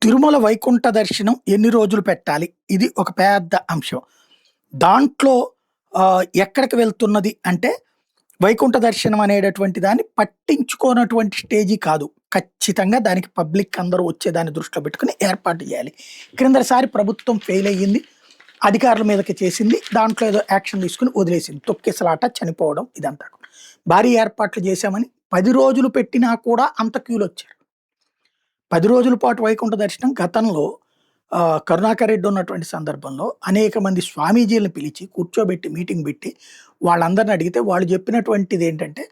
తిరుమల వైకుంఠ దర్శనం ఎన్ని రోజులు పెట్టాలి? ఇది ఒక పెద్ద అంశం. దాంట్లో ఎక్కడికి వెళ్తున్నది అంటే, వైకుంఠ దర్శనం అనేటటువంటి దాన్ని పట్టించుకోనటువంటి స్టేజి కాదు. ఖచ్చితంగా దానికి పబ్లిక్ అందరూ వచ్చేదాన్ని దృష్టిలో పెట్టుకొని ఏర్పాటు చేయాలి. క్రిందటిసారి ప్రభుత్వం ఫెయిల్ అయ్యింది. అధికారుల మీదకి చేసింది. దాంట్లో ఏదో యాక్షన్ తీసుకొని వదిలేసింది. తొక్కిసలాట, చనిపోవడం ఇదంతా. భారీ ఏర్పాట్లు చేశామని 10 రోజులు పెట్టినా కూడా అంత క్యూలొచ్చారు. 10 రోజుల పాటు వైకుంఠ దర్శనం గతంలో కరుణాకర్ రెడ్డి ఉన్నటువంటి సందర్భంలో అనేక మంది స్వామీజీలను పిలిచి కూర్చోబెట్టి మీటింగ్ పెట్టి వాళ్ళందరిని అడిగితే వాళ్ళు చెప్పినటువంటిది ఏంటంటే,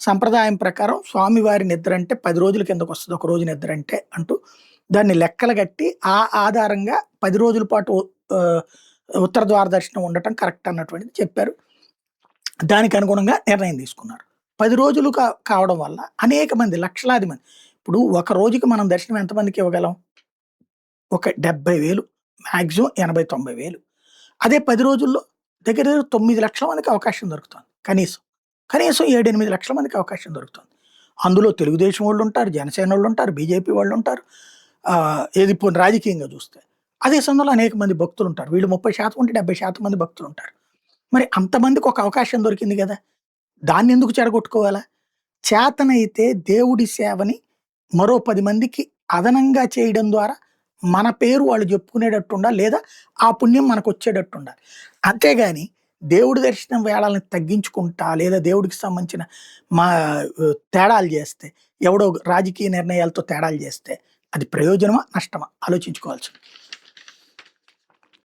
సంప్రదాయం ప్రకారం స్వామివారి నిద్ర అంటే 10 రోజుల కిందకు వస్తుంది, ఒక రోజు నిద్ర అంటే అంటూ దాన్ని లెక్కలు కట్టి ఆ ఆధారంగా 10 రోజుల పాటు ఆహ్, ఉత్తర ద్వార దర్శనం ఉండటం కరెక్ట్ అన్నటువంటిది చెప్పారు. దానికి అనుగుణంగా నిర్ణయం తీసుకున్నారు. 10 రోజులు కావడం వల్ల అనేక మంది, లక్షలాది మంది, ఇప్పుడు ఒక రోజుకి మనం దర్శనం ఎంతమందికి ఇవ్వగలం? ఒక 70,000, మాక్సిమం 80, 90,000. అదే 10 రోజుల్లో దగ్గర దగ్గర 9,00,000 మందికి అవకాశం దొరుకుతుంది కనీసం. కనీసం 7, 8,00,000 మందికి అవకాశం దొరుకుతుంది. అందులో తెలుగుదేశం వాళ్ళుంటారు, జనసేనోళ్ళుంటారు, బీజేపీ వాళ్ళుంటారు. ఏది పోనీ రాజకీయంగా చూస్తే. అదే సమయంలో అనేక మంది భక్తులుంటారు. వీళ్ళు 30% ఉంటే 70% మంది భక్తులుంటారు. మరి అంతమందికి ఒక అవకాశం దొరికింది గదా! దాన్నెందుకు చెడగొట్టుకోవాలా? చేతనైతే దేవుడి సేవని మరో 10 మందికి అదనంగా చేయడం ద్వారా మన పేరు వాళ్ళు చెప్పుకునేటట్టుండాలి. లేదా ఆ పుణ్యం మనకొచ్చేటట్టుండాలి. అంతేగాని దేవుడి దర్శనం వేళల్ని తగ్గించుకుంటా, లేదా దేవుడికి సంబంధించిన మా తేడాలు జేస్తే, ఎవడో రాజకీయ నిర్ణయాలతో తేడాలు జేస్తే అది ప్రయోజనమా? నష్టమా? ఆలోచించుకోవాల్సింది.